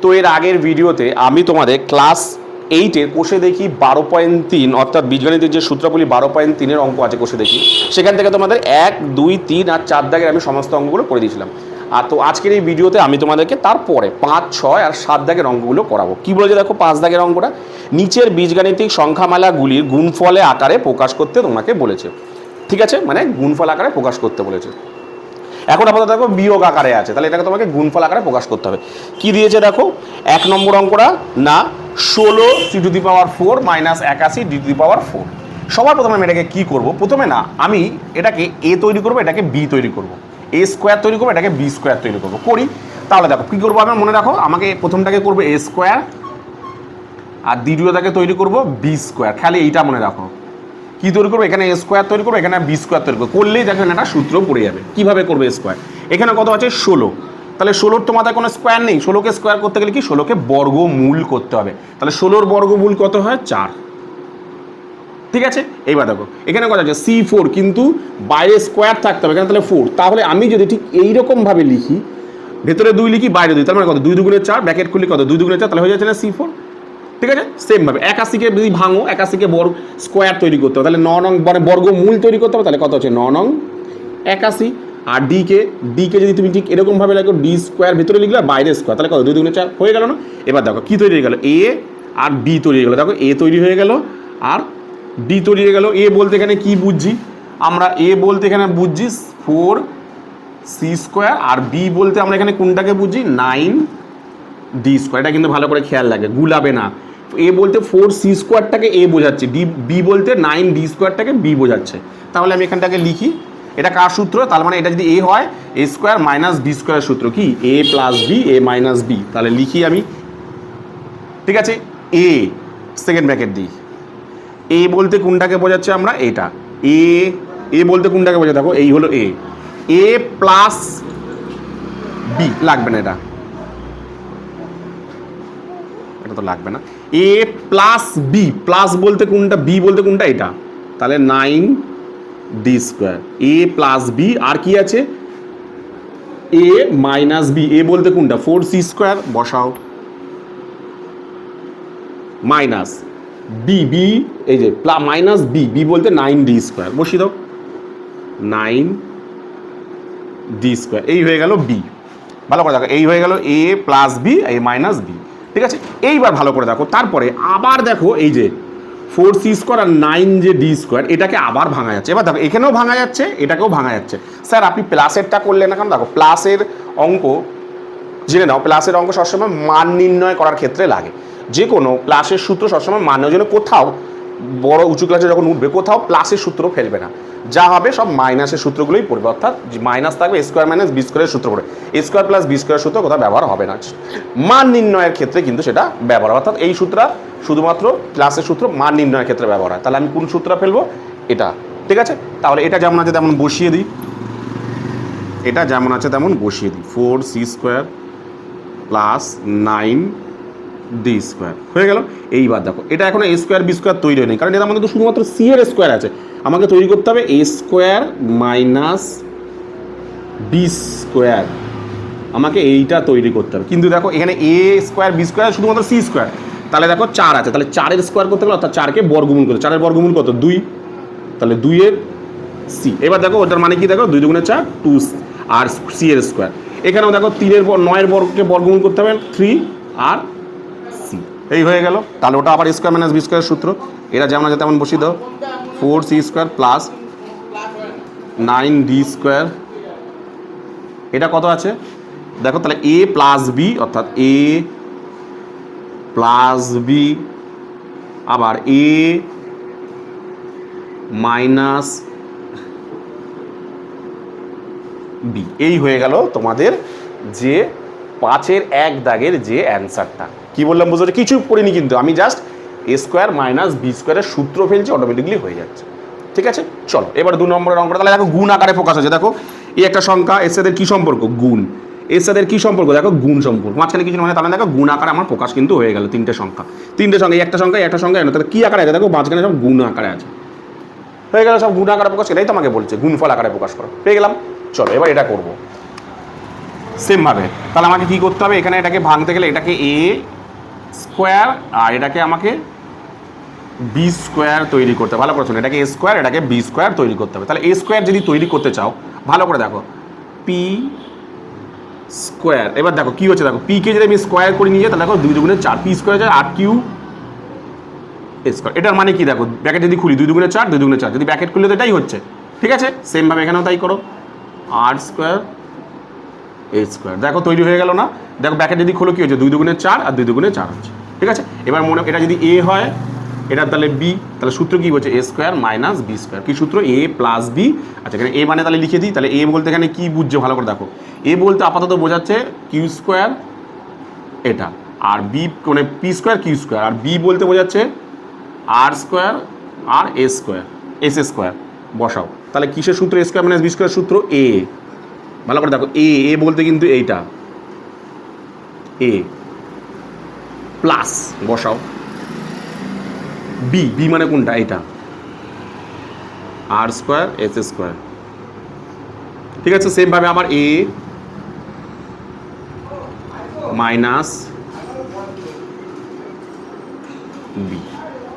তো এর আগের ভিডিওতে আমি তোমাদের ক্লাস 8-এর কোষে দেখি 12.3 অর্থাৎ বীজগণিতের যে সূত্রাবলী 12.3-এর অঙ্ক আছে কোষে দেখি, সেখান থেকে তোমাদের 1, 2, 3 আর 4 দাগের আমি সমস্ত অঙ্কগুলো করে দিয়েছিলাম। আর তো আজকের এই ভিডিওতে আমি তোমাদেরকে তারপরে 5, 6 আর 7 দাগের অঙ্কগুলো করাবো। কী বলেছে দেখো 5 দাগের অঙ্কটা, নিচের বীজগাণিতিক সংখ্যামালাগুলির গুণফলে আকারে প্রকাশ করতে তোমাকে বলেছে। ঠিক আছে, মানে গুণফল আকারে প্রকাশ করতে বলেছে। এখন আপাতত দেখো বিয়োগ আকারে আছে, তাহলে এটাকে তোমাকে গুণফল আকারে প্রকাশ করতে হবে। কি দিয়েছে দেখো 1 নম্বর অঙ্কটা, না 16 c⁴ মাইনাস 81 d⁴। সবার প্রথমে আমি এটাকে কী করবো, প্রথমে না আমি এটাকে এ তৈরি করবো, এটাকে বি তৈরি করবো, এ স্কোয়ার তৈরি করবো, এটাকে বি স্কোয়ার তৈরি করবো। করি তাহলে দেখো কী করবো, আমি মনে রাখো আমাকে প্রথমটাকে করবো এ স্কোয়ার আর দ্বিতীয়টাকে তৈরি করবো বি স্কোয়ার। খালি এইটা মনে রাখো, কী তৈরি করবো, এখানে এ স্কোয়ার তৈরি করবো, এখানে বি স্কোয়ার তৈরি করবো। করলেই দেখো একটা সূত্র পড়ে যাবে। কীভাবে করবে স্কোয়ার, এখানে কত আছে 16, তাহলে 16-র তো মাথায় কোনো স্কোয়ার নেই, 16কে স্কোয়ার করতে গেলে কি 16কে বর্গমূল করতে হবে, তাহলে 16-র বর্গমূল কত হয় 4। ঠিক আছে, এইবার দেখো এখানে কত আছে C4, কিন্তু বাইরে স্কোয়ার থাকতে হবে এখানে, তাহলে 4। তাহলে আমি যদি ঠিক এইরকমভাবে লিখি, ভেতরে 2 লিখি বাইরে 2, তার মানে কত 2 দুগুণে 4, ব্র্যাকেট খুলি কত 2 দুগুণে 4, তাহলে হয়ে যাচ্ছে না C4। ঠিক আছে, সেমভাবে 81কে যদি ভাঙো, 81কে স্কোয়ার তৈরি করতে হবে, তাহলে 9 নং বর্গমূল তৈরি করতে হবে, তাহলে কত হচ্ছে 9 নং 81। আর ডিকে যদি তুমি ঠিক এরকমভাবে লাগো ডি স্কোয়ার ভেতরে লিখলে আর বাইরে স্কোয়ার, তাহলে কত 2 দুগুণে 4 হয়ে গেল না। এবার দেখো কী তৈরি হয়ে গেল, এ আর বি তৈরি হয়ে গেলো। দেখো এ তৈরি হয়ে গেল আর ডি তৈরি হয়ে গেল। এ বলতে এখানে কি বুঝছি আমরা, এ বলতে এখানে বুঝছি 4c², আর বি বলতে আমরা এখানে কোনটাকে বুঝছি 9d²। এটা কিন্তু ভালো করে খেয়াল লাগে, গুলাবে না। এ বলতে 4c²টাকে এ বোঝাচ্ছে, বি বলতে 9d² বি বোঝাচ্ছে। তাহলে আমি এখানটাকে লিখি, এটা কার সূত্র, তার মানে এটা যদি এ হয় a² মাইনাস b² সূত্র কি a plus B A minus B. তাহলে লিখি আমি, ঠিক আছে, এ সেকেন্ড ব্র্যাকেট দিই, এ বলতে কোনটাকে বোঝাচ্ছে আমরা এটা, এ বলতে কোনটাকে বোঝাচ্ছে দেখো এই হলো এ প্লাস বি, লাগবে না এটা তো লাগবে না, এ প্লাস বি, প্লাস বলতে কোনটা বি বলতে কোনটা এটা, তাহলে 9d², এ প্লাস বি আর কি আছে এ মাইনাস বি, এ বলতে কোনটা 4c² বসাও, মাইনাস বি এই যে মাইনাস বি বলতে 9d² বসিয়ে দাও, 9d²। এই হয়ে গেল বি, ভালো করে দেখো এই হয়ে গেল এ plus B A minus B. ঠিক আছে, এইবার ভালো করে দেখো, তারপরে আবার দেখো এই যে 4c² আর 9 যে d², এটাকে আবার ভাঙা যাচ্ছে। এবার দেখো এখানেও ভাঙা যাচ্ছে, এটাকেও ভাঙা যাচ্ছে। স্যার আপনি প্লাসেরটা করলেন না কেন, দেখো প্লাসের অঙ্ক জেনে নাও, প্লাসের অঙ্ক সবসময় মান নির্ণয় করার ক্ষেত্রে লাগে। যে কোনো প্লাসের সূত্র সবসময় মানের জন্য কোথাও বড় উঁচু ক্লাসে যখন উঠবে কোথাও প্লাসের সূত্র ফেলবে না, যা হবে সব মাইনাসের সূত্রগুলোই পড়বে, অর্থাৎ মাইনাস থাকবে a² মাইনাস b² সূত্র পড়ে, a² প্লাস b² সূত্র কোথাও ব্যবহার হবে না। মান নির্ণয়ের ক্ষেত্রে কিন্তু সেটা ব্যবহার, অর্থাৎ এই সূত্র শুধুমাত্র প্লাসের সূত্র মান নির্ণয়ের ক্ষেত্রে ব্যবহার হয়। তাহলে আমি কোন সূত্র ফেলবো এটা, ঠিক আছে। তাহলে এটা যেমন আছে তেমন বসিয়ে দিই, এটা যেমন আছে তেমন বসিয়ে দিই, 4c² প্লাস 9d² হয়ে গেল। এইবার দেখো এটা এখন a² b² তৈরি হয়নি, কারণ এটা আমাদের তো শুধুমাত্র c এর স্কোয়ার আছে, আমাকে তৈরি করতে হবে a² মাইনাস b², আমাকে এইটা তৈরি করতে হবে। কিন্তু দেখো এখানে a² b² শুধুমাত্র c², তাহলে দেখো 4 আছে, তাহলে 4-এর স্কোয়ার করতে গেলে অর্থাৎ 4কে বর্গমূল করতে, 4-এর বর্গমূল কত 2, তাহলে 2-এর c। এবার দেখো ওটার মানে কি দেখো 2 দুগুণে 4 2 আর c এর স্কোয়ার। এখানেও দেখো 3-এর 9-এর বর্গকে বর্গমূল করতে হবে 3 আর c, এই হয়ে গেল। তাহলে ওটা আবার a² মাইনাস b² সূত্র, এটা যেমন আছে তেমন বসিয়ে দাও, 4c² প্লাস 9d²। এটা কত আছে দেখো, তাহলে a প্লাস বি, অর্থাৎ a প্লাস বি আবার a মাইনাস বি, এই হয়ে গেল তোমাদের যে 5-এর 1 দাগের যে অ্যান্সারটা। কি বললাম বুঝতে, কিছু করিনি কিন্তু, আমি জাস্ট a² মাইনাস b² সূত্র ফেলছি, অটোমেটিকলি হয়ে যাচ্ছে। ঠিক আছে, চলো এবার 2 নম্বরের অঙ্কটা। তাহলে দেখো গুণ আকারে প্রকাশ আছে, দেখো এই একটা সংখ্যা এর সাথে কি সম্পর্ক গুণ, এর সাথে কি সম্পর্ক দেখো গুণ সম্পর্ক, মাঝখানে কিছু মানে, তাহলে দেখো গুণ আকারে আমার প্রকাশ কিন্তু হয়ে গেল। 3টে সংখ্যা এই একটা সংখ্যা তাহলে কি আকারে আছে দেখো, মাঝখানে সব গুণ আকারে আছে, হয়ে গেল সব গুণ আকারে প্রকাশ। এটাই তো আমাকে বলছে গুণফল আকারে প্রকাশ করো, পেয়ে গেলাম। চলো এবার এটা করবো, সেমভাবে তাহলে আমাকে কী করতে হবে, এখানে এটাকে ভাঙতে গেলে এটাকে এ স্কোয়ার আর এটাকে আমাকে বি স্কোয়ার তৈরি করতে হবে। ভালো করে শোনো, এটাকে এ স্কোয়ার এটাকে বি স্কোয়ার তৈরি করতে হবে। তাহলে এ স্কোয়ার যদি তৈরি করতে চাও ভালো করে দেখো, পি স্কোয়ার, এবার দেখো কী হচ্ছে, দেখো পিকে যদি আমি স্কোয়ার করে নিয়ে যাই তাহলে দেখো 2 দুগুণে 4, পি স্কোয়ার যায় 8 কিউ স্কোয়ার। এটার মানে কি দেখো, ব্র্যাকেট যদি খুলি 2 দুগুণে 4, 2 দুগুণে 4, যদি ব্র্যাকেট খুললে তো এটাই হচ্ছে, ঠিক আছে। সেমভাবে এখানেও তাই করো, আর স্কোয়ার এ স্কোয়ার, দেখো তৈরি হয়ে গেল না। দেখো ব্র্যাকেট যদি খোলো কী হচ্ছে, 2 দুগুণে 4 আর 2 দুগুণে 4 হচ্ছে, ঠিক আছে। এবার মনে এটা যদি এ হয়, এটা তাহলে বি, তাহলে সূত্র কী হচ্ছে, A square minus B square, কী সূত্র, এ প্লাস বি। আচ্ছা এখানে এ মানে তাহলে লিখে দিই, তাহলে এ বলতে এখানে কী বুঝছে ভালো করে দেখো, এ বলতে আপাতত বোঝাচ্ছে কিউ স্কোয়ার এটা, আর বি মানে পি স্কোয়ার কিউ স্কোয়ার, আর বি বলতে বোঝাচ্ছে আর স্কোয়ার আর এ স্কোয়ার এস স্কোয়ার। বসাও তাহলে কিসের সূত্র, এ স্কোয়ার মাইনাস বি স্কোয়ার সূত্র এ। ভালো করে দেখো, এ বলতে কিন্তু এইটা এ প্লাস, বসাও বি মানে কোনটা, এটা আর স্কোয়ার এস স্কোয়ার, ঠিক আছে। সেমভাবে আমার এ মাইনাস বি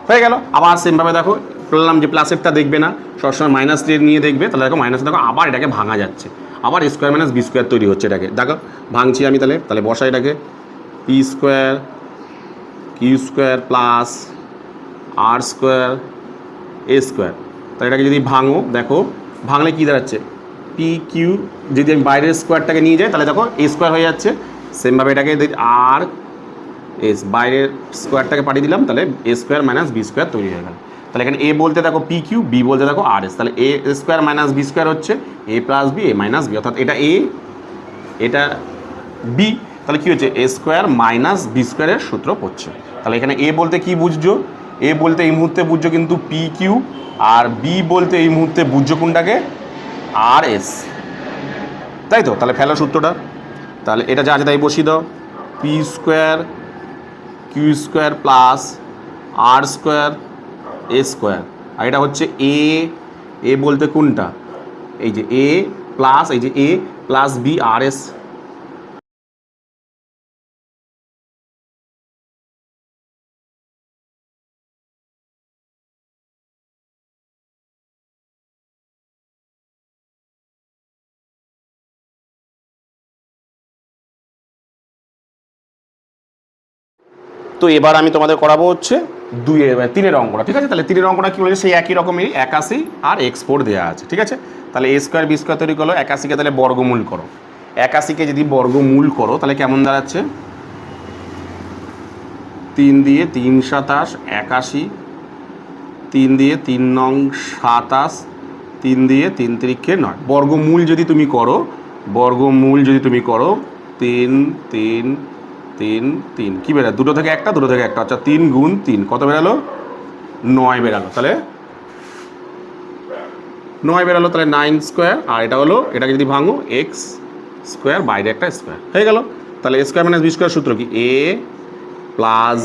হয়ে গেল। আবার সেমভাবে দেখো বললাম যে প্লাসেরটা দেখবে না, সবসময় মাইনাস নিয়ে দেখবে, তাহলে দেখো মাইনাস দেখো আবার এটাকে ভাঙা যাচ্ছে, আবার স্কোয়ার মাইনাস বি স্কোয়ার তৈরি হচ্ছে, এটাকে দেখো ভাঙছি আমি, তাহলে বসা এটাকে P square Q square plus R square A square. তাহলে এটাকে যদি ভাঙো দেখো, ভাঙলে কী দাঁড়াচ্ছে, পি কিউ যদি আমি বাইরের স্কোয়ারটাকে নিয়ে যাই তাহলে দেখো এ স্কোয়ার হয়ে যাচ্ছে। সেমভাবে এটাকে আর এস বাইরের স্কোয়ারটাকে পাঠিয়ে দিলাম, তাহলে এ স্কোয়ার মাইনাস বি স্কোয়ার তৈরি হয়ে গেল। তাহলে এখানে এ বলতে দেখো পি কিউ, বি বলতে দেখো আর এস, তাহলে এ স্কোয়ার মাইনাস বি স্কোয়ার হচ্ছে এ plus B A minus B, অর্থাৎ এটা এ এটা বি, তাহলে কী হচ্ছে এ স্কোয়ার মাইনাস বি স্কোয়ারের সূত্র পড়ছে। তাহলে এখানে এ বলতে কি বুঝছো, এ বলতে এই মুহূর্তে বুঝছো কিন্তু পি কিউ, আর বি বলতে এই মুহূর্তে বুঝছো কোনটাকে, আর এস, তাই তো। তাহলে ফেলো সূত্রটা, তাহলে এটা যা আছে তাই বসিয়ে দাও, P square Q square plus R square A square, আর এটা হচ্ছে এ বলতে কোনটা, এই যে এ প্লাস এই যে A plus B R S. তো এবার আমি তোমাদের করাবো হচ্ছে 3-এর অঙ্কটা, ঠিক আছে। তাহলে 3-এর অঙ্কটা কী বলেছে, সেই একই রকমই 81 আর x4 দেওয়া আছে, ঠিক আছে। তাহলে এ স্কোয়ার বি স্কোয়ার তৈরি করলো, 81কে তাহলে বর্গমূল করো, 81কে যদি বর্গমূল করো তাহলে কেমন দাঁড়াচ্ছে, 3 দিয়ে 3 27 81, 3 দিয়ে 3 নং 27, 3 দিয়ে 3 তিরিক্ষে 9, বর্গমূল যদি তুমি করো 3 3 3 3 কী বেরোয়, দুটো থেকে একটা আচ্ছা 3 গুণ 3 কত বেরালো, 9 বেরালো, তাহলে 9 বেরালো, তাহলে 9 স্কোয়ার, আর এটা হলো এটাকে যদি ভাঙো এক্স স্কোয়ার, বাইরে একটা স্কোয়ার হয়ে গেল। তাহলে এ স্কোয়ার মাইনাস বি স্কোয়ার সূত্র কি, এ প্লাস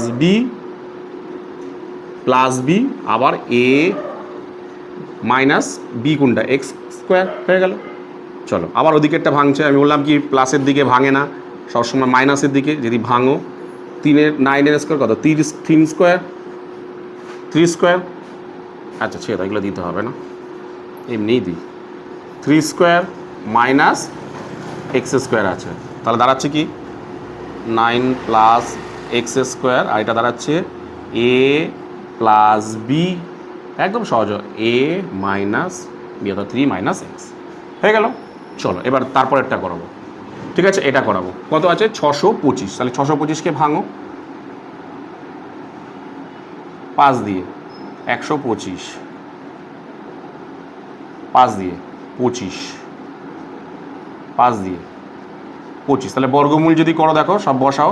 বি আবার এ মাইনাস বি কোনটা, এক্স স্কোয়ার হয়ে গেল। চলো আবার ওদিকেরটা ভাঙছে, আমি বললাম কি প্লাসের দিকে ভাঙে না, সবসময় মাইনাসের দিকে যদি ভাঙো, 9-এর স্কোয়ার কত, 3 স্কোয়ার, আচ্ছা ছেড়ে এগুলো দিতে হবে না, এমনিই দিই, 3 স্কোয়ার মাইনাস এক্স স্কোয়ার আছে, তাহলে দাঁড়াচ্ছে কি 9 প্লাস এক্স স্কোয়ার, আর এটা দাঁড়াচ্ছে এ প্লাস বি, একদম সহজ, এ মাইনাস বি অর্থাৎ 3 মাইনাস এক্স হয়ে গেল। চলো এবার তারপরেরটা করাবো, ঠিক আছে। এটা করাবো, কত আছে 625, তাহলে 625কে ভাঙো 5 দিয়ে 125, 5 দিয়ে 25, 5 দিয়ে 25, তাহলে বর্গমূল যদি করো দেখো সব বসাও,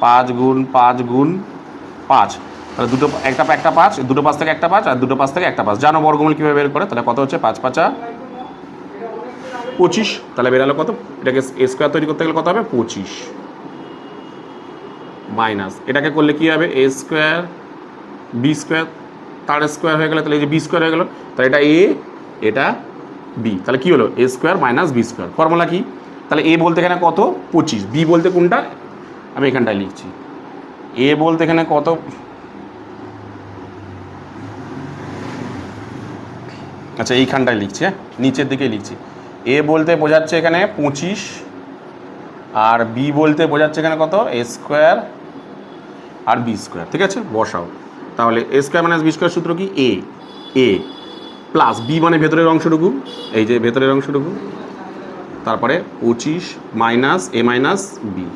5 গুণ 5 গুণ 5, তাহলে একটা 5, দুটো 5 থেকে একটা 5, আর দুটো 5 থেকে একটা 5, জানো বর্গমূল কীভাবে বের করে, তাহলে কত হচ্ছে 5 5 25, তাহলে বেরালো কত, এটাকে এ স্কোয়ার তৈরি করতে গেলে কত হবে 25, মাইনাস এটাকে করলে কী হবে, এ স্কোয়ার বি স্কোয়ার, তার স্কোয়ার হয়ে গেলে, তাহলে এই যে বি স্কোয়ার হয়ে গেলো, তাহলে এটা এ এটা বি, তাহলে কী হলো A square minus B square, formula কি, তাহলে এ বলতে এখানে কত 25, বি বলতে কোনটা আমি এখানটায় লিখছি, এ বলতে এখানে কত, আচ্ছা এইখানটায় লিখছি, হ্যাঁ নিচের দিকে লিখছি, এ বলতে বোঝাচ্ছে এখানে 25 আর বি বলতে বোঝাচ্ছে এখানে কত এ স্কোয়ার আর বি স্কোয়ার। ঠিক আছে, বসাও তাহলে এ স্কোয়ার মাইনাস বি স্কোয়ার সূত্র কি এ প্লাস বি মানে ভেতরের অংশটুকু, এই যে ভেতরের অংশটুকু, তারপরে 25 মাইনাস এ মাইনাস বি,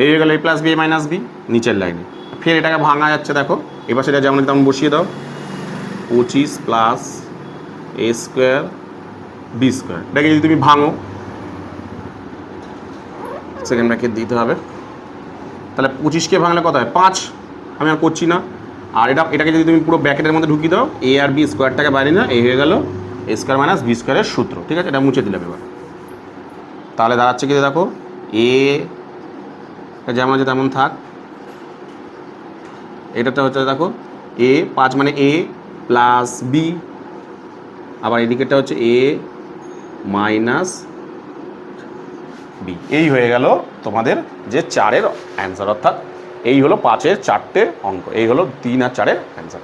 এই হয়ে গেল এ plus B A minus B নিচের লাইনে। ফের এটাকে ভাঙা যাচ্ছে, দেখো এবার সেটা যেমন তেমন বসিয়ে দাও, 25 plus A square B square, এটাকে যদি তুমি ভাঙো সেকেন্ড ব্র্যাকেট দিতে হবে, তাহলে 25কে ভাঙলে কত হয় 5, আমি আর করছি না। আর এটাকে যদি তুমি পুরো ব্র্যাকেটের মধ্যে ঢুকিয়ে দাও, এ আর বি স্কোয়ারটাকে বাইরে না, এই হয়ে গেল এ স্কোয়ার মাইনাস বি স্কোয়ারের সূত্র। ঠিক আছে, এটা মুছে দিলাম এবার, তাহলে দাঁড়াচ্ছে কি দেখো এ যেমন আছে তেমন থাক, এটাতে হচ্ছে দেখো এ 5 মানে এ প্লাস বি, আবার এদিকেটা হচ্ছে এ মাইনাস বি, এই হয়ে গেল তোমাদের যে 4-এর অ্যান্সার, অর্থাৎ এই হলো 5-এর 4টে অঙ্ক, এই হলো 3 আর 4-এর অ্যান্সার।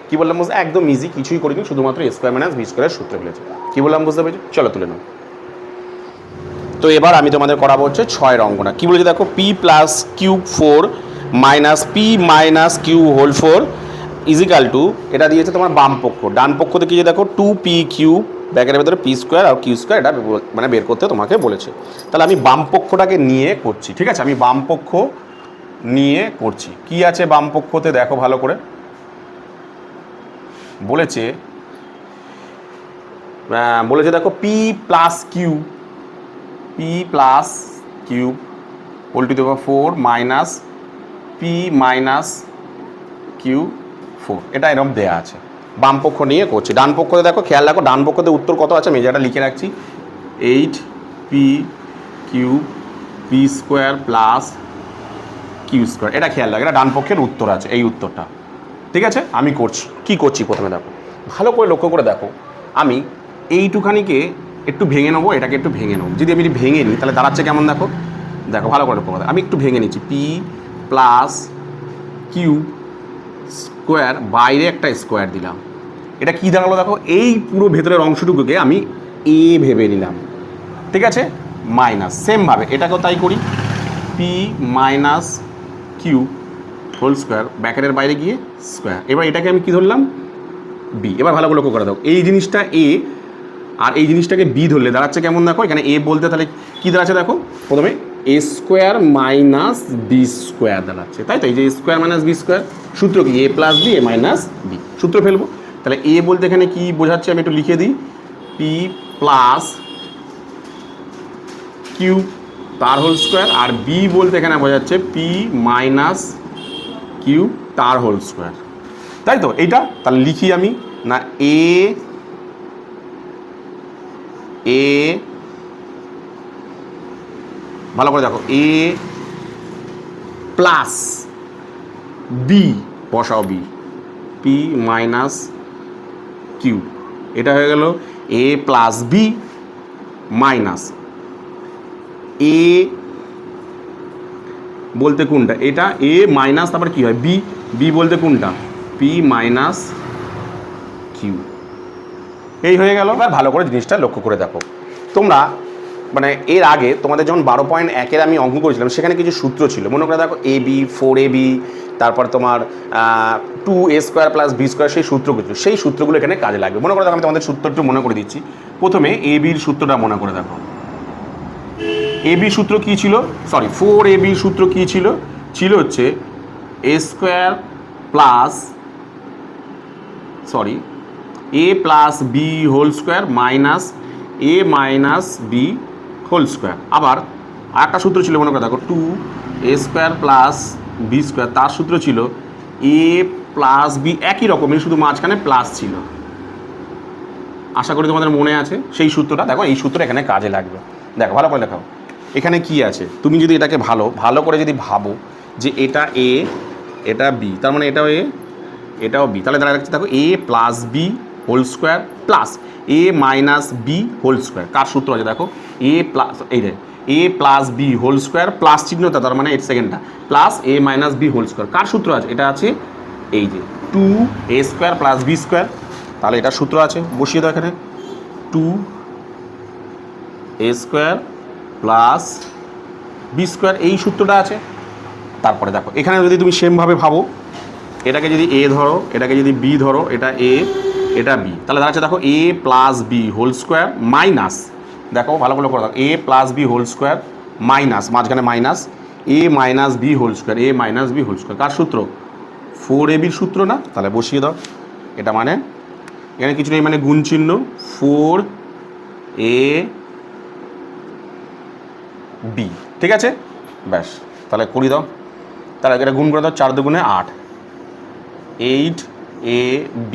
কী বললাম বুঝতে, একদম ইজি, কিছুই করিনি, শুধুমাত্র এ স্কোয়ার মাইনাস বি স্কোয়ারের সূত্র ফেলেছে। কী বললাম বুঝতে পেরেছি, চলো তুলে নাও। তো এবার আমি তোমাদের করাবো হচ্ছে 6-এর অঙ্কটা। কী বলেছে দেখো, P plus cube 4 minus P minus Q whole 4 equal to, এটা দিয়েছে তোমার বাম পক্ষ, ডান পক্ষ থেকে যে দেখো 2p কিউব ব্যাকের ভেতরে পি স্কোয়ার আর কিউ স্কোয়ার, এটা মানে বের করতে তোমাকে বলেছে। তাহলে আমি বাম পক্ষটাকে নিয়ে করছি, ঠিক আছে, আমি বাম পক্ষ নিয়ে করছি। কি আছে বাম পক্ষতে দেখো ভালো করে, বলেছে দেখো P plus Q whole to the power 4 minus P minus Q 4, এটা এরকম দেয়া আছে, বাম পক্ষ নিয়ে করছি। ডান পক্ষতে দেখো, খেয়াল রাখো ডান পক্ষতে উত্তর কত আছে, আমি যেটা লিখে রাখছি 8p cube P square plus Q square, এটা খেয়াল রাখো, এটা ডান পক্ষের উত্তর আছে, এই উত্তরটা। ঠিক আছে, আমি করছি, কি করছি প্রথমে দেখো ভালো করে লক্ষ্য করে দেখো, আমি এইটুখানিকে একটু ভেঙে নেবো, এটাকে একটু ভেঙে নেবো, যদি আমি ভেঙে নিই তাহলে দাঁড়াচ্ছে কেমন দেখো, দেখো ভালো করে লক্ষ্য করে, আমি একটু ভেঙে নিচ্ছি, পি প্লাস কিউ স্কোয়ার, বাইরে একটা স্কোয়ার দিলাম, এটা কি দাঁড়ালো দেখো, এই পুরো ভেতরের অংশটুকুকে আমি এ ভেবে নিলাম। ঠিক আছে, মাইনাস সেমভাবে এটাকেও তাই করি, P minus Q whole square ব্যাকেটের বাইরে গিয়ে স্কোয়ার, এবার এটাকে আমি কী ধরলাম বি। এবার ভালো করে লক্ষ্য করে দাও, এই জিনিসটা এ আর এই জিনিসটাকে বি ধরলে দাঁড়াচ্ছে কেমন দেখো, এখানে এ বলতে তাহলে কী দাঁড়াচ্ছে দেখো, প্রথমে এ স্কোয়ার মাইনাস বি স্কোয়ার দাঁড়াচ্ছে, তাই তো, এই যে এ স্কোয়ার মাইনাস বি স্কোয়ার সূত্র কি এ plus B A minus B, সূত্র ফেলবো। তাহলে এ বলতে এখানে কি বোঝাচ্ছে আমি একটু লিখে দিই, পি প্লাস কিউ তার হোল স্কোয়ার, আর বি বলতে এখানে বোঝাচ্ছে পি মাইনাস কিউ তার হোল স্কোয়ার, তাই তো। এইটা তাহলে লিখি আমি না, এ ভালো করে দেখো, এ প্লাস বি বসাও, বি পি মাইনাস কিউ, এটা হয়ে গেল এ প্লাস বি মাইনাস এ বলতে কোনটা, এটা এ মাইনাস তারপর কী হয় বি, বি বলতে কোনটা পি মাইনাস কিউ, এই হয়ে গেল। এবার ভালো করে জিনিসটা লক্ষ্য করে দেখো, তোমরা মানে এর আগে তোমাদের যখন 12.1-এর আমি অঙ্ক করেছিলাম সেখানে কিছু সূত্র ছিল, মনে করে দেখো এ বি 4ab, তারপর তোমার 2a square plus B square, সেই সূত্রগুলো, সেই সূত্রগুলো এখানে কাজে লাগবে। মনে করে দেখো আমি তোমাদের সূত্রটা মনে করে দিচ্ছি, প্রথমে এ বির সূত্রটা মনে করে দেখো, এ বি সূত্র কী ছিল, সরি 4ab সূত্র কী ছিল, ছিল হচ্ছে A square plus A plus B whole square minus A minus B whole square. আবার আরেকটা সূত্র ছিল মনে করে দেখো 2a square plus B square, তার সূত্র ছিল এ প্লাস বি, একই রকমই শুধু মাঝখানে প্লাস ছিল, আশা করি তোমাদের মনে আছে সেই সূত্রটা। দেখো এই সূত্র এখানে কাজে লাগবে, দেখো ভালো করে দেখাও এখানে কি আছে, তুমি যদি এটাকে ভালো করে যদি ভাবো যে এটা এ এটা বি, তার মানে এটাও এ এটাও বি, তাহলে দাঁড়া রাখছে দেখো A plus B whole square plus A minus B whole square. কার সূত্র আছে দেখো, এ প্লাস এই রে A plus B whole square plus চিহ্নটা, তার মানে এর সেকেন্ডটা plus A minus B whole square. কার সূত্র আছে? এটা আছে এই যে 2a square plus B square. তাহলে এটা সূত্র আছে, বসিয়ে দাও এখানে 2a square plus B square, এই সূত্রটা আছে। তারপরে দেখো এখানে যদি তুমি সেমভাবে ভাবো, এটাকে যদি এ ধরো, এটাকে যদি বি ধরো, এটা এ এটা বি, তাহলে দাঁড়াচ্ছে দেখো A plus B whole square minus, দেখো ভালো করে দেখো A plus B whole square minus মাঝখানে minus A minus B whole square, A minus B whole square. কার সূত্র? 4ab সূত্র না? তাহলে বসিয়ে দাও। এটা মানে এখানে কিছু নেই, মানে গুণ চিহ্ন 4ab, ঠিক আছে? ব্যাস, তাহলে করি দাও। তাহলে এটা গুণ করে দাও, 4 দুগুণে 8, 8ab,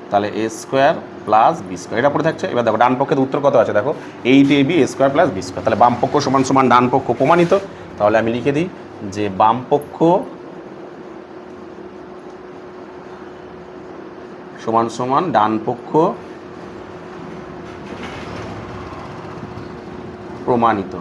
তাহলে এ স্কোয়ার প্লাস বি স্কোয়ার, এটা পড়ে থাকছে। এবার দেখো ডান পক্ষের উত্তর কত আছে দেখো, 8ab এ স্কোয়ার প্লাস বি স্কোয়ার। তাহলে বাম পক্ষ সমান সমান ডান পক্ষ প্রমাণিত। তাহলে আমি লিখে দিই যে বাম পক্ষ সমান সমান ডান পক্ষ প্রমাণিত।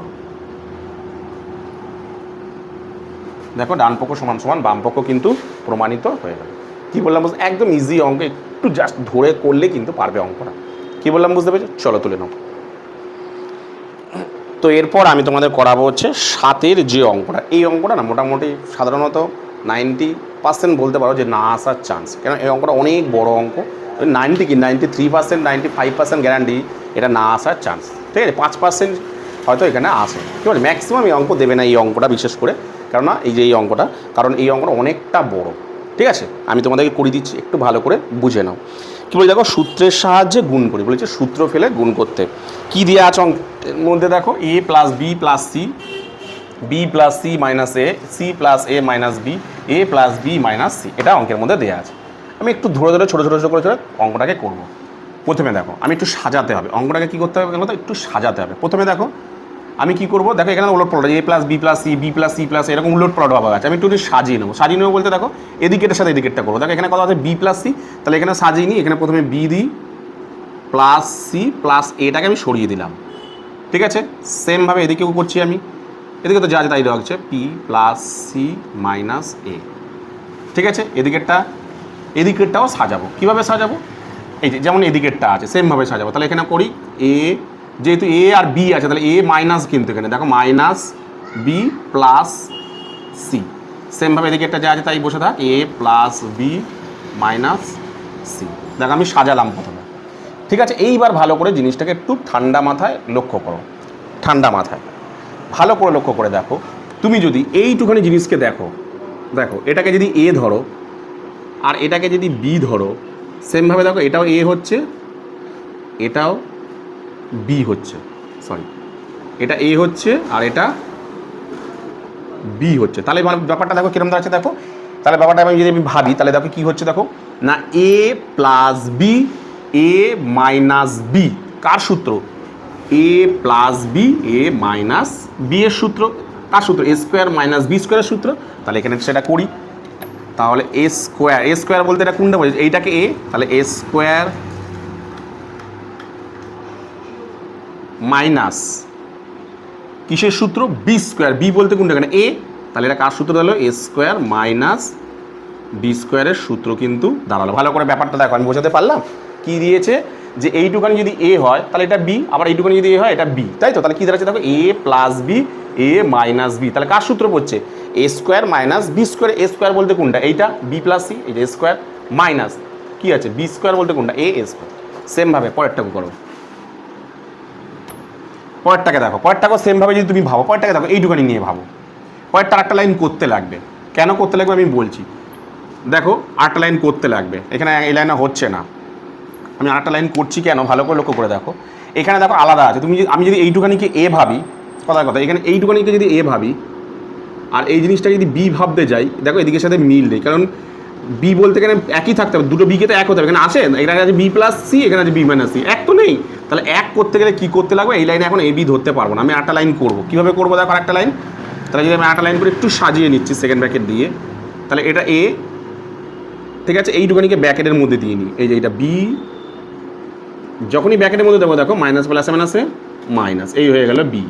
দেখো ডান পক্ষ সমান সমান বাম পক্ষ কিন্তু প্রমাণিত হয়ে গেল। কী বললাম? একদম ইজি অঙ্ক, একটু জাস্ট ধরে করলে কিন্তু পারবে অঙ্কটা। কী বললাম বুঝতে পেরেছো? চলো তুলে নাও। তো এরপর আমি তোমাদের করাবো হচ্ছে 7-এর যে অঙ্কটা। এই অঙ্কটা না মোটামুটি সাধারণত 90% বলতে পারো যে না আসার চান্স, কেন এই অঙ্কটা অনেক বড় অঙ্ক। 93%, 95% গ্যারান্টি এটা না আসার চান্স, ঠিক আছে? 5% হয়তো এখানে আসে, ঠিক আছে? ম্যাক্সিমাম এই অঙ্ক দেবে না, এই অঙ্কটা বিশেষ করে, কেননা এই যে এই অঙ্কটা, কারণ এই অঙ্কটা অনেকটা বড়, ঠিক আছে? আমি তোমাদেরকে করে দিচ্ছি, একটু ভালো করে বুঝে নাও। কী বলি দেখো, সূত্রের সাহায্যে গুণ করি, বলেছে সূত্র ফেলে গুণ করতে। কী দেওয়া আছে অঙ্কের মধ্যে দেখো, A plus B plus C, B plus C minus A, C plus A minus B, A plus B minus C, এটা অঙ্কের মধ্যে দেওয়া আছে। আমি একটু ধরে ধরে ছোটো ছোটো করে অঙ্কটাকে করবো। প্রথমে দেখো আমি একটু সাজাতে হবে অঙ্কটাকে, কী করতে হবে বলতো, একটু সাজাতে হবে। প্রথমে দেখো আমি কী করবো, দেখো এখানে উলট পালট, A plus B plus C, B plus C plus, এরকম উলট পালট ভাবা আছে। আমি একটু সাজিয়ে নেবো। সাজিয়ে নেবো বলতে দেখো এদিকেটার সাথে এদিকেরটা করবো। দেখো এখানে কথা আছে বি প্লাস সি, তাহলে এখানে সাজিয়ে নিই। এখানে প্রথমে বি দিই প্লাস সি প্লাস এটাকে আমি সরিয়ে দিলাম, ঠিক আছে? সেমভাবে এদিকেও করছি আমি, এদিকে তো যা আছে তাই দেওয়া হচ্ছে, পি প্লাস সি মাইনাস এ, ঠিক আছে? এদিকেরটাও সাজাবো। কীভাবে সাজাবো? এই যে যেমন এদিকেরটা আছে সেমভাবে সাজাবো। তাহলে এখানে করি এ, যেহেতু এ আর বি আছে তাহলে এ মাইনাস, কিন্তু এখানে দেখো মাইনাস বি প্লাস সি, সেমভাবে এদিকেরটা যা আছে তাই বসে থাক, এ প্লাস বি মাইনাস সি। দেখো আমি সাজালাম প্রথমে, ঠিক আছে? এইবার ভালো করে জিনিসটাকে একটু ঠান্ডা মাথায় লক্ষ্য করো, ঠান্ডা মাথায় ভালো করে লক্ষ্য করে দেখো। তুমি যদি এইটুখানি জিনিসকে দেখো, দেখো এটাকে যদি এ ধরো আর এটাকে যদি বি ধরো, সেমভাবে দেখো এটাও এ হচ্ছে, এটাও বি হচ্ছে, সরি এটা এ হচ্ছে আর এটা বি হচ্ছে। তাহলে ব্যাপারটা দেখো কীরকম দাঁড়াচ্ছে দেখো। তাহলে ব্যাপারটা আমি যদি ভাবি তাহলে দেখো কী হচ্ছে দেখো না, এ plus B, A minus B. কার সূত্র? এ plus B, A minus B এর সূত্র। কার সূত্র? এ স্কোয়ার মাইনাস বি স্কোয়ারের সূত্র। তাহলে এখানে সেটা করি। তাহলে এ স্কোয়ার বলতে এটা কোনটা বলছে? এইটাকে এ, তাহলে এ স্কোয়ার মাইনাস কিসের সূত্র? B square. বি বলতে কোনটা? এখানে এ, তাহলে এটা কার সূত্র দাঁড়ালো? এ স্কোয়ার মাইনাস বি স্কোয়ারের সূত্র কিন্তু দাঁড়ালো। ভালো করে ব্যাপারটা দেখো, আমি বোঝাতে পারলাম? কি দিয়েছে যে এইটুখানি যদি এ হয় তাহলে এটা বি, আবার এইটুখানি যদি এ হয় এটা বি, তাই তো? তাহলে কী দাঁড়াচ্ছে দেখো, A plus B, A minus B. তাহলে কার সূত্র পড়ছে? এ square minus B square. A square বলতে কোনটা? এইটা বি প্লাস সি, এই যে স্কোয়ার মাইনাস কী আছে? বি স্কোয়ার বলতে কোনটা? এ স্কোয়ার। সেমভাবে পরেরটাকে করো, পরেরটাকে দেখো, পরেরটাকেও সেমভাবে যদি তুমি ভাবো, পরেরটাকে দেখো এইটুখানি নিয়ে ভাবো। পরেরটা আরেকটা লাইন করতে লাগবে। কেন করতে লাগবে আমি বলছি, দেখো আরেকটা লাইন করতে লাগবে। এখানে এই লাইনটা হচ্ছে না, আমি আরেকটা লাইন করছি কেন, ভালো করে লক্ষ্য করে দেখো। এখানে দেখো আলাদা আছে। আমি যদি এইটুখানিকে এ ভাবি, কথার কথা, এখানে এইটুখানিকে যদি এ ভাবি আর এই জিনিসটা যদি বি ভাবতে যাই, দেখো এদিকের সাথে মিল নেই, কারণ বি বলতে এখানে একই থাকতে হবে, দুটো বিকে তো এক হতে হবে। এখানে আসে, এখানে আছে বি প্লাস সি, এখানে আছে বি মাইনাস সি, এক তো নেই। তাহলে এক করতে গেলে কী করতে লাগবে? এই লাইনে এখন এ বি ধরতে পারবো না, আমি আরেকটা লাইন করবো। কীভাবে করবো দেখো আরেকটা লাইন। তাহলে যদি আমি আরেকটা লাইন করে একটু সাজিয়ে নিচ্ছি সেকেন্ড ব্র্যাকেট দিয়ে, তাহলে এটা এ, ঠিক আছে, এইটুখানিকে ব্র্যাকেটের মধ্যে দিয়ে নিই। এই যে এটা বি, যখনই ব্র্যাকেটের মধ্যে দেবো দেখো মাইনাস প্লাসে মাইনাসে মাইনাস, এই হয়ে গেল বি।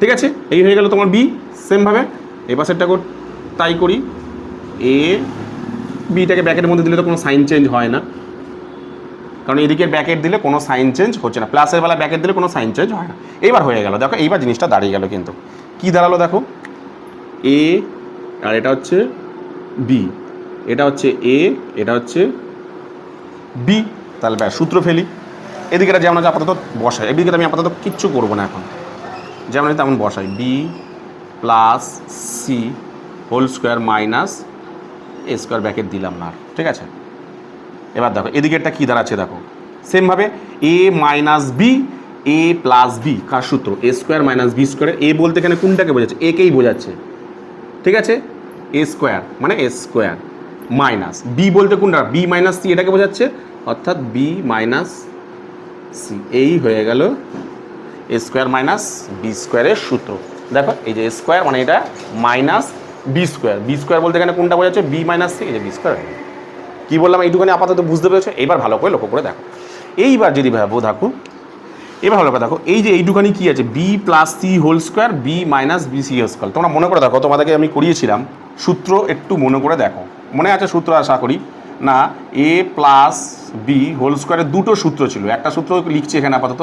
ঠিক আছে, এই হয়ে গেল তোমার বি। সেমভাবে এই পাশেরটা তাই করি, এ বিটাকে ব্র্যাকেটের মধ্যে দিলে তো কোনো সাইন চেঞ্জ হয় না, কারণ এদিকে ব্র্যাকেট দিলে কোনো সাইন চেঞ্জ হচ্ছে না, প্লাসের বেলা ব্র্যাকেট দিলে কোনো সাইন চেঞ্জ হয় না। এইবার হয়ে গেল দেখো, এইবার জিনিসটা দাঁড়িয়ে গেল। কিন্তু কি দাঁড়ালো দেখো, এ আর এটা হচ্ছে বি, এটা হচ্ছে এ, এটা হচ্ছে বি। তাহলে ব্যাস সূত্র ফেলি। এদিকে যেমন আছে আপাতত বসাই, এদিকে আমি আপাতত কিচ্ছু করবো না এখন, যেমন তেমন বসাই, B plus C whole square minus A square bracket দিলাম না, ঠিক আছে। এবার দেখো এদিকেরটা কী দাঁড়াচ্ছে দেখো, সেমভাবে এ minus B, A plus B, কার সূত্র, এ স্কোয়ার মাইনাস বি স্কোয়ার। এ বলতে এখানে কোনটাকে বোঝাচ্ছে, একেই বোঝাচ্ছে, ঠিক আছে। এ স্কোয়ার মানে এ স্কোয়ার মাইনাস বি বলতে কোনটা, বি মাইনাস সি, এটাকে বোঝাচ্ছে, অর্থাৎ বি মাইনাস সি। এই হয়ে গেল এ স্কোয়ার মাইনাস বি স্কোয়ারের সূত্র। দেখো এই যে স্কোয়ার মানে এটা minus B square, B square বলতে এখানে কোনটা বোঝাচ্ছে, বি মাইনাস সি, এই যে বি স্কোয়ার। কী বললাম এইটুখানি আপাতত বুঝতে পেরেছো। এইবার ভালো করে লক্ষ্য করে দেখো, এইবার যদি ভাবো দেখো, এবার ভালো করে দেখো, এই যে এইটুখানি কী আছে, B plus C whole square, B minus B C square. তোমরা মনে করে দেখো, তোমাদেরকে আমি করিয়েছিলাম সূত্র, একটু মনে করে দেখো, মনে আছে সূত্র আশা করি না। এ প্লাস বি হোল স্কোয়ারের দুটো সূত্র ছিল, একটা সূত্র লিখছি এখানে আপাতত,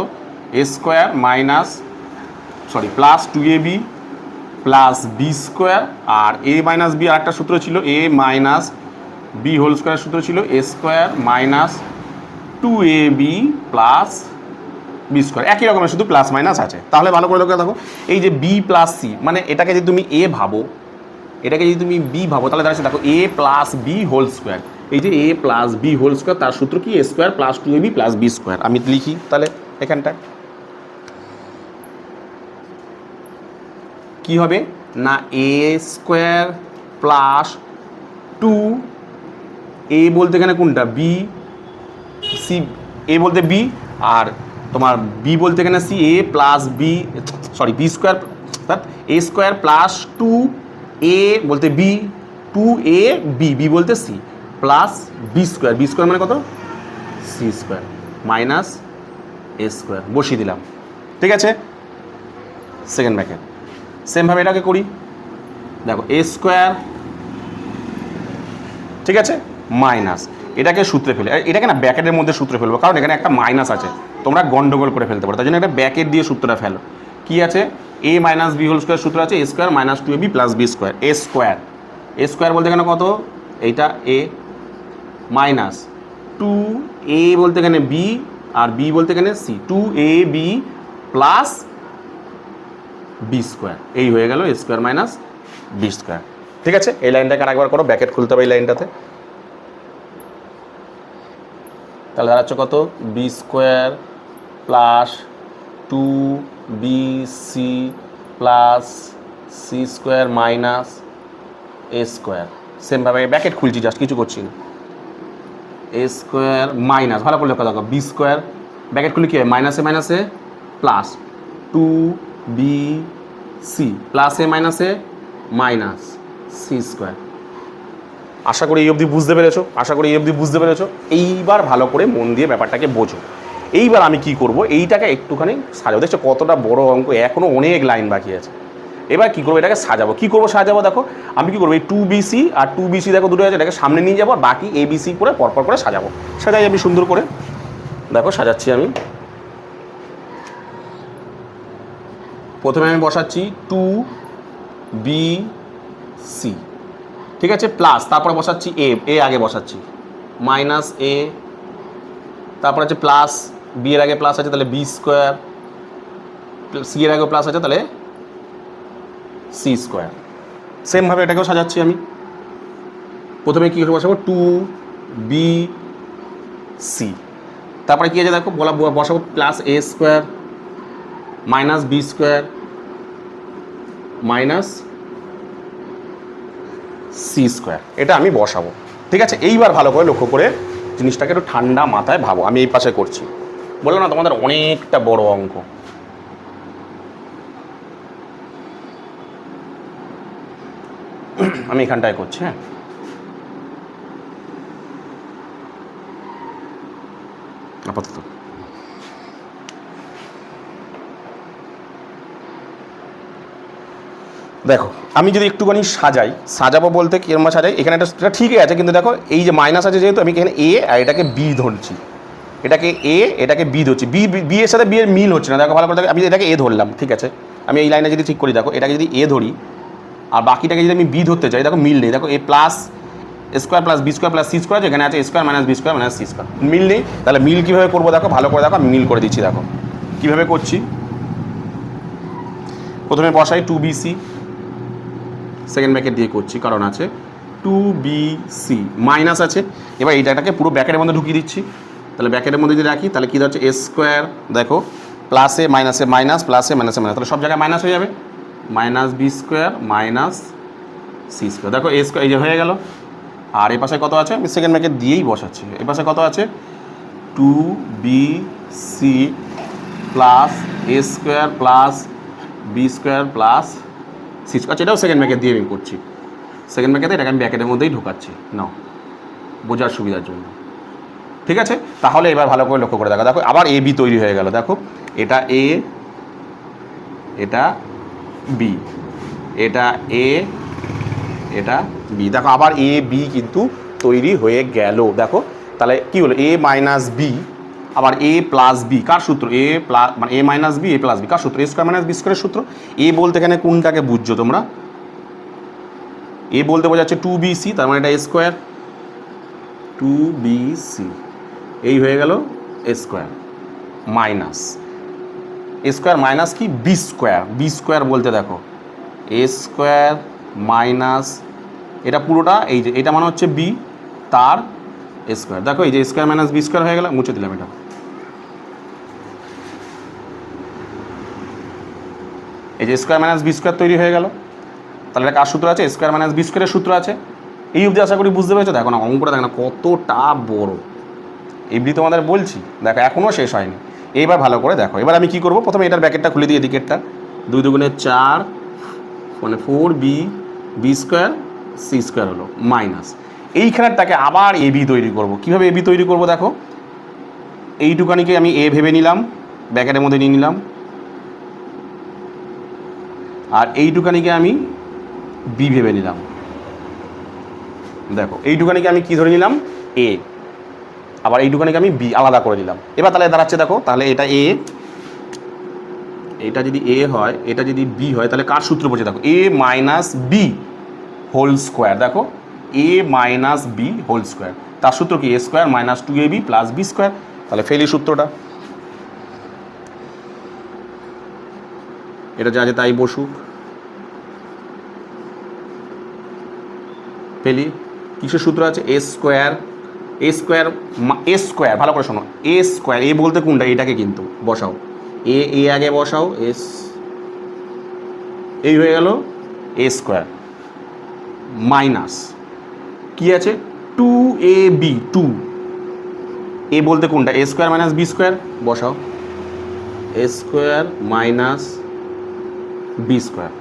A square minus plus 2ab plus B square, আর এ মাইনাস বি আর একটা সূত্র ছিল, এ মাইনাস বি হোল স্কোয়ারের সূত্র ছিল A square minus 2ab plus B square. একই রকমের, শুধু প্লাস মাইনাস আছে। তাহলে ভালো করে দেখো, এই যে বি প্লাস সি মানে এটাকে যদি তুমি এ ভাবো, এটাকে যদি তুমি বি ভাবো, তাহলে দাঁড়াচ্ছে দেখো A plus B whole square. এই যে A plus B whole square, তার সূত্র কি, A square plus 2ab plus B square. আমি লিখি তাহলে এখানটা কি হবে না, এ স্কোয়ার প্লাস 2, এ বলতে এখানে কোনটা, বি, সি, এ বলতে বি, আর তোমার বি বলতে এখানে C, A plus B B square, অর্থাৎ এ স্কোয়ার প্লাস 2 এ বলতে বি, 2a বি, বি বলতে C, plus B square, B square মানে কত, C square minus A square. বসিয়ে দিলাম, ঠিক আছে। সেকেন্ড ব্র্যাকেট সেমভাবে এটাকে করি, দেখো এ স্কোয়ার, ঠিক আছে, মাইনাস এটাকে সূত্রে ফেলে, এটাকে না ব্র্যাকেটের মধ্যে সূত্রে ফেলবো, কারণ এখানে একটা মাইনাস আছে, তোমরা গন্ডগোল করে ফেলতে পারো, তাই জন্য একটা ব্র্যাকেট দিয়ে সূত্রটা ফেলো। কি আছে, A minus B whole square সূত্র আছে, A square minus 2ab plus B square, A square, A square বলতে এখানে কত, এইটা এ, মাইনাস 2a বলতে এখানে বি, আর বি বলতে এখানে C, 2ab plus B square. এই হয়ে গেল এ স্কোয়ার মাইনাস বি স্কোয়ার, ঠিক আছে। এই লাইনটাকে আরেকবার করো, ব্র্যাকেট খুলতে হবে এই লাইনটাতে, তাহলে দাঁড়াচ্ছে কত, B square plus 2bc plus C square minus A square. সেমভাবে ব্র্যাকেট খুলছি, জাস্ট কিছু করছি না, এ স্কোয়ার মাইনাস, ভালো করে লেখা দেখো, বি স্কোয়ার ব্র্যাকেট খুলে কী হয়, মাইনাসে মাইনাসে প্লাস 2bc প্লাসে মাইনাসে মাইনাস সি স্কোয়ার। আশা করি এই অবধি বুঝতে পেরেছো, এইবার ভালো করে মন দিয়ে ব্যাপারটাকে বোঝো। এইবার আমি কি করব, এইটাকে একটুখানি সাজাবো, দেখছো কতটা বড় অঙ্ক, এখনও অনেক লাইন বাকি আছে। এবার কী করবো, এটাকে সাজাবো, সাজাবো দেখো, আমি কী করবো, এই 2bc আর 2bc দেখো দুটো আছে, এটাকে সামনে নিয়ে যাবো, আর বাকি abc করে পরপর করে সাজাই আমি সুন্দর করে। দেখো সাজাচ্ছি আমি, প্রথমে আমি বসাচ্ছি 2bc, ঠিক আছে, প্লাস তারপরে বসাচ্ছি এ আগে বসাচ্ছি, মাইনাস এ, তারপর আছে প্লাস বি এর আগে প্লাস আছে, তাহলে বি স্কোয়ার, সি এর আগে প্লাস আছে, তাহলে সি স্কোয়ার। সেমভাবে এটাকেও সাজাচ্ছি আমি, প্রথমে কী করে বসাবো, 2bc, তারপরে কী আছে দেখো, বসাবো plus A square minus B square minus C square, এটা আমি বসাবো, ঠিক আছে। এইবার ভালো করে লক্ষ্য করে জিনিসটাকে একটু ঠান্ডা মাথায় ভাবো, আমি এই পাশে করছি, বললাম না তোমাদের অনেকটা বড় অঙ্ক। আমি এখানটায় করছি, হ্যাঁ, আপাতত। দেখো আমি যদি একটুখানি সাজাবো বলতে কিরম সাজাই, এখানে এটা ঠিকই আছে, কিন্তু দেখো এই যে মাইনাস আছে যেহেতু আমি এখানে এ আর এটাকে বি ধরছি, এটাকে এ এটাকে বি ধরছি, বি এর সাথে বি এর মিল হচ্ছে না। দেখো ভালো করে দেখো, আমি এটাকে এ ধরলাম, ঠিক আছে, আমি এই লাইনে যদি ঠিক করি, দেখো এটাকে যদি এ ধরি আর বাকিটাকে যদি আমি বি ধরতে চাই, দেখো মিল নেই। দেখো A plus square plus B square plus C square, যেখানে আছে square minus B square minus C square, মিল নেই। তাহলে মিল কীভাবে করবো দেখো, ভালো করে দেখো, আমি মিল করে দিচ্ছি। দেখো কীভাবে করছি, প্রথমে বসাই 2bc, সেকেন্ড ব্র্যাকেট দিয়ে করছি কারণ আছে 2bc মাইনাস আছে। এবার এইটাকে পুরো ব্র্যাকেটের মধ্যে ঢুকিয়ে দিচ্ছি। তাহলে ব্র্যাকেটের মধ্যে যদি রাখি তাহলে কী হচ্ছে, এ স্কোয়ার, দেখো প্লাসে মাইনাসে মাইনাস, প্লাসে মাইনাসে মাইনাস, তাহলে সব জায়গায় মাইনাস হয়ে যাবে, minus B square minus C square. দেখো এ স্কোয়ার এই যে হয়ে গেল। আর এই পাশে কত আছে, আমি সেকেন্ড ব্র্যাকেট দিয়েই বসাচ্ছি। এই পাশে কত আছে, 2bc plus A square plus B square plus C square. এটাও সেকেন্ড ব্র্যাকেট দিয়ে আমি করছি, সেকেন্ড ব্র্যাকেটে এটাকে আমি ব্র্যাকেটের মধ্যেই ঢোকাচ্ছি, নাও বোঝার সুবিধার জন্য, ঠিক আছে। তাহলে এবার ভালো করে লক্ষ্য করে দেখো, দেখো আবার এ বি তৈরি হয়ে গেল। দেখো এটা এ, এটা বি, এটা এ, এটা বি, দেখো আবার এ বি কিন্তু তৈরি হয়ে গেল। দেখো তাহলে কি হলো, এ মাইনাস বি আবার এ প্লাস বি, কার সূত্র, এ প্লাস মানে এ minus B A plus B, কার সূত্র, এ স্কোয়ার মাইনাস বি স্কোয়ারের সূত্র। এ বলতে এখানে কোনটাকে বুঝছো তোমরা, এ বলতে বোঝাচ্ছে 2bc, তার মানে এটা এ স্কোয়ার, 2bc এই হয়ে গেল এ square minus, A square minus কি বি স্কোয়ার, বি স্কোয়ার বলতে দেখো এ স্কোয়ার মাইনাস এটা পুরোটা এই যে এটা মানে হচ্ছে বি তার স্কোয়ার। দেখো এই যে স্কোয়ার মাইনাস বি স্কোয়ার হয়ে গেল, মুছে দিলাম এটা। এই যে স্কোয়ার মাইনাস বি স্কোয়ার তৈরি হয়ে গেল। তাহলে এটা কার সূত্র আছে, স্কোয়ার মাইনাস বি স্কোয়ারের সূত্র আছে। এই অবধি আশা করি বুঝতে পেরেছো। দেখো না অঙ্কটা দেখো না কতটা বড়, এমনি তোমাদের বলছি, দেখো এখনও শেষ হয়নি। এইবার ভালো করে দেখো, এবার আমি কী করবো, প্রথমে এটার ব্র্যাকেটটা খুলে দিই, এদিকেরটা 2 দুগুণে 4 মানে 4বি স্কোয়ার সি স্কোয়ার হলো মাইনাস, এইখানেরটাকে আবার এ বি তৈরি করবো। কীভাবে এ বি তৈরি করবো দেখো, এইটুকানিকে আমি এ ভেবে নিলাম, ব্র্যাকেটের মধ্যে নিয়ে নিলাম, আর এইটুকানিকে আমি বি ভেবে নিলাম। দেখো এইটুকানিকে আমি কী ধরে নিলাম, এ, আবার এইটুকানিকে আমি বি আলাদা করে দিলাম। এবার তাহলে দাঁড়াচ্ছে দেখো, তাহলে এটা এ, এটা যদি এ হয়, এটা যদি বি হয়, তাহলে কার সূত্র পড়ছে দেখো, A minus B whole square. দেখো A minus B whole square, তার সূত্র কি, A square minus 2ab plus B square. তাহলে ফেলি সূত্রটা, এটা যা আছে তাই বসুক, ফেলি। কিসের সূত্র আছে, A square, A square, A square ভালো করে শোনো, এ স্কোয়ার, এ বলতে কোনটা, এটাকে কিন্তু বসাও, এ আগে বসাও, এস এই হয়ে গেল এ স্কোয়ার মাইনাস কি আছে 2ab, 2 এ বলতে কোনটা, এ স্কোয়ার মাইনাস বি স্কোয়ার বসাও, এ স্কোয়ার মাইনাস বি স্কোয়ার,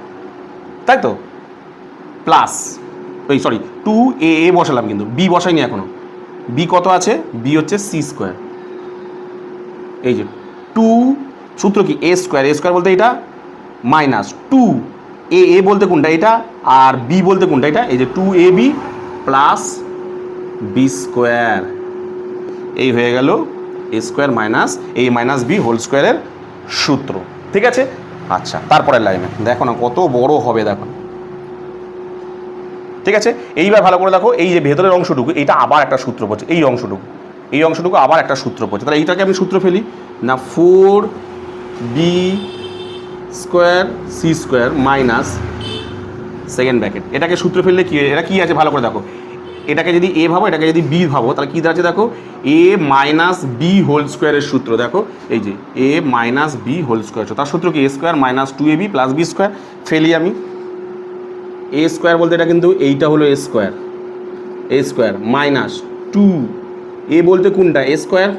তাই তো, প্লাস ওই সরি 2a বসালাম কিন্তু বি বসাইনি এখনো। বি কত আছে, বি হচ্ছে সি স্কোয়ার, এই যে 2 সূত্র কি, এ স্কোয়ার, এ স্কোয়ার বলতে এটা মাইনাস 2 এ বলতে কোনটা এটা, আর বি বলতে কোনটা এটা, এই যে 2ab প্লাস বি স্কোয়ার, এই হয়ে গেল এ square minus A minus B whole স্কোয়ারের সূত্র, ঠিক আছে। আচ্ছা তারপরের লাইনে দেখো না কত বড় হবে, দেখো ঠিক আছে। এইবার ভালো করে দেখো, এই যে ভেতরের অংশটুকু এটা আবার একটা সূত্র পড়ছে, এই অংশটুকু আবার একটা সূত্র পড়ছে। তাহলে এইটাকে আমি সূত্র ফেলি না, 4b square C square minus second bracket, এটাকে সূত্র ফেললে কি, এটা কি আছে ভালো করে দেখো, এটাকে যদি এ ভাবো, এটাকে যদি বি ভাবো, তাহলে কী দাঁড়াচ্ছে দেখো, এ মাইনাস বি হোল স্কোয়ারের সূত্র। দেখো এই যে A minus B whole square, তার সূত্র কি, A square minus 2ab plus B square. ফেলি আমি, এ স্কোয়ার বলতে এটা কিন্তু এইটা হলো এ স্কোয়ার মাইনাস 2 এ বলতে কোনটা, এ স্কোয়ার,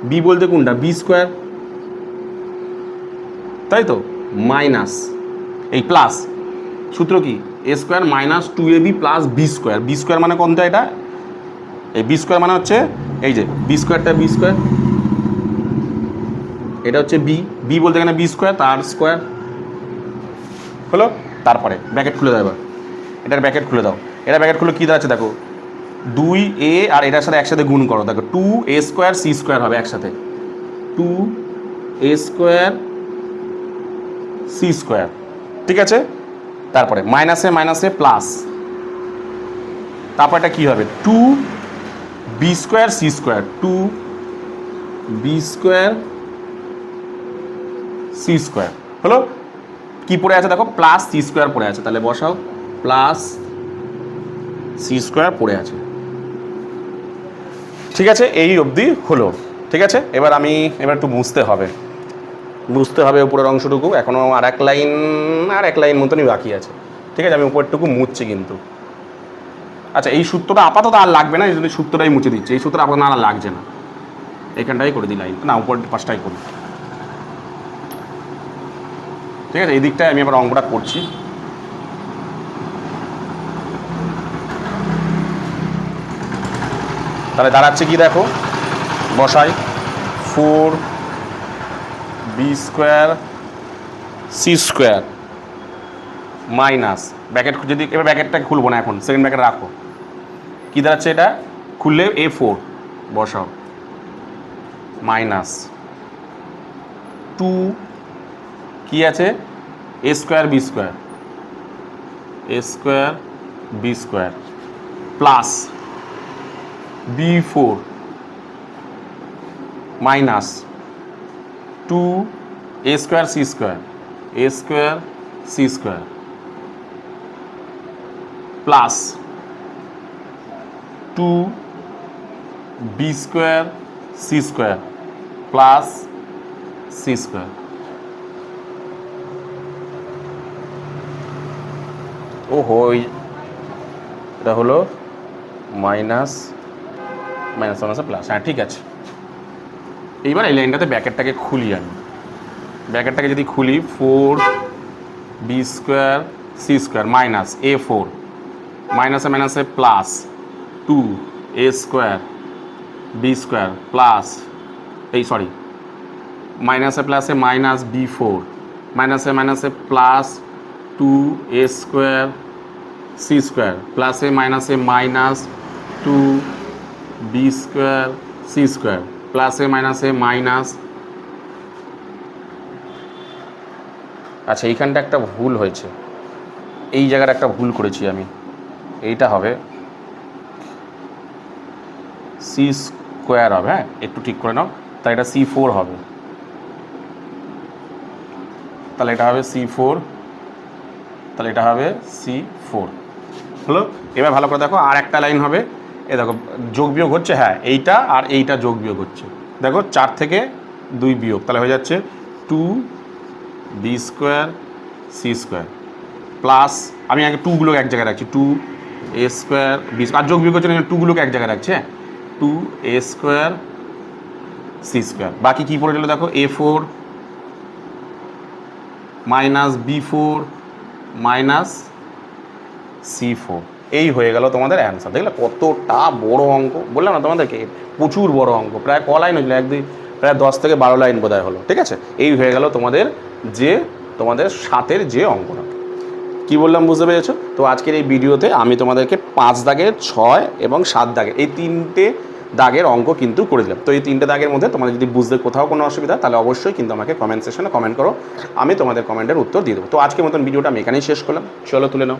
বি বলতে কোনটা, বি স্কোয়ার, তাই তো, মাইনাস এই প্লাস সূত্র কি, A square minus 2ab plus B square, B square মানে কোনটা, এটা এই বি স্কোয়ার মানে হচ্ছে এই যে বি স্কোয়ারটা বি স্কোয়ার, এটা হচ্ছে বি, বি বলতে এখানে বি স্কোয়ার তার স্কোয়ার হলো। তারপরে ব্র্যাকেট খুলে দাও, এবার এটার ব্র্যাকেট খুলে দাও। এটা ব্র্যাকেট খুলে কী দাঁড়াচ্ছে দেখো, 2a আর এটার সাথে একসাথে গুণ করো, দেখো 2a স্কোয়ার সি স্কোয়ার হবে একসাথে, 2a স্কোয়ার সি স্কোয়ার, ঠিক আছে। তারপরে মাইনাসে মাইনাসে প্লাস, তারপর এটা কী হবে, 2b square C square, 2b square C square হলো। কী পড়ে আছে দেখো, প্লাস সি স্কোয়ার পড়ে আছে, তাহলে বসাও প্লাস সি স্কোয়ার পড়ে আছে, ঠিক আছে। এই অবধি হলো, ঠিক আছে। এবার একটু বুঝতে হবে উপরের অংশটুকু, এখনও আর এক লাইন মতনই বাকি আছে, ঠিক আছে। আমি উপরটুকু মুছছি কিন্তু। আচ্ছা, এই সূত্রটা আপাতত আর লাগবে না, এই জন্য সূত্রটাই মুছে দিচ্ছে, এই সূত্রটা আপাতত আর লাগছে না, এখানটাই করে দিই লাইন, না উপর পাশটাই করি, ঠিক আছে। এই দিকটায় আমি আবার অঙ্কটা করছি। তাহলে দাঁড়াচ্ছে কি দেখো, বসাই 4b square C square minus bracket, যদি এবার ব্র্যাকেটটাকে খুলবো না এখন, সেকেন্ড ব্র্যাকেট রাখো, কী দাঁড়াচ্ছে এটা খুললে a4 বসাও মাইনাস 2 কী আছে a square B square, a square B square plus b4 minus 2a square C square, a square C square plus 2b square C square plus C square. ওহো, এটা হলো মাইনাস প্লাস, হ্যাঁ ঠিক আছে। এইবার এই লাইনটাতে ব্র্যাকেটটাকে খুলি আমি, ব্র্যাকেটটাকে যদি খুলি 4b square C square minus a4 মাইনাসে মাইনাসে plus 2a square B square plus মাইনাসে প্লাসে মাইনাস b4 মাইনাসে মাইনাসে plus 2a square C square প্লাসে মাইনাসে minus 2b square C square প্লাসে মাইনাসে মাইনাস। আচ্ছা, এইখানটা একটা ভুল হয়েছে, এই জায়গাটা একটা ভুল করেছি আমি, এইটা হবে সি স্কোয়ার হবে, হ্যাঁ একটু ঠিক করে নাও, তাহলে এটা c4 হবে, তাহলে এটা হবে c4, তাহলে এটা হবে c4 হলো। এবার ভালো করে দেখো, আর একটা লাইন হবে, এ দেখো যোগ বিয়োগ হচ্ছে, হ্যাঁ এইটা আর এইটা যোগ বিয়োগ হচ্ছে, দেখো 4 থেকে 2 বিয়োগ, তাহলে হয়ে যাচ্ছে 2b square C square plus, আমি আগে 2গুলো এক জায়গায় রাখছি, 2a স্কোয়ার বি, আর যোগ বিয়োগ হচ্ছে না, 2গুলোকে এক জায়গায় রাখছে, 2a স্কোয়ার সি স্কোয়ার। বাকি কী পড়ে গেলো দেখো, a4 minus b4 minus c4, এই হয়ে গেল তোমাদের অ্যান্সার। দেখলে কতটা বড় অঙ্ক, বললাম না তোমাদেরকে প্রচুর বড় অঙ্ক, প্রায় ক লাইন হয়েছিল, প্রায় 10 থেকে 12 লাইন বোধহয় হলো, ঠিক আছে। এই হয়ে গেল তোমাদের 7-এর যে অঙ্কটা, কি বললাম বুঝতে পেরেছো? তো আজকের এই ভিডিওতে আমি তোমাদেরকে 5 দাগের, 6 এবং 7 দাগের এই 3টে দাগের অঙ্ক কিন্তু করে দিলাম। তো এই 3টে দাগের মধ্যে তোমাদের যদি বুঝতে কোথাও কোনো অসুবিধা, তাহলে অবশ্যই কিন্তু আমাকে কমেন্ট সেকশনে কমেন্ট করো, আমি তোমাদের কমেন্টের উত্তর দিয়ে দেবো। তো আজকের মতন ভিডিওটা আমি এখানেই শেষ করলাম, চলো তুলে নাও।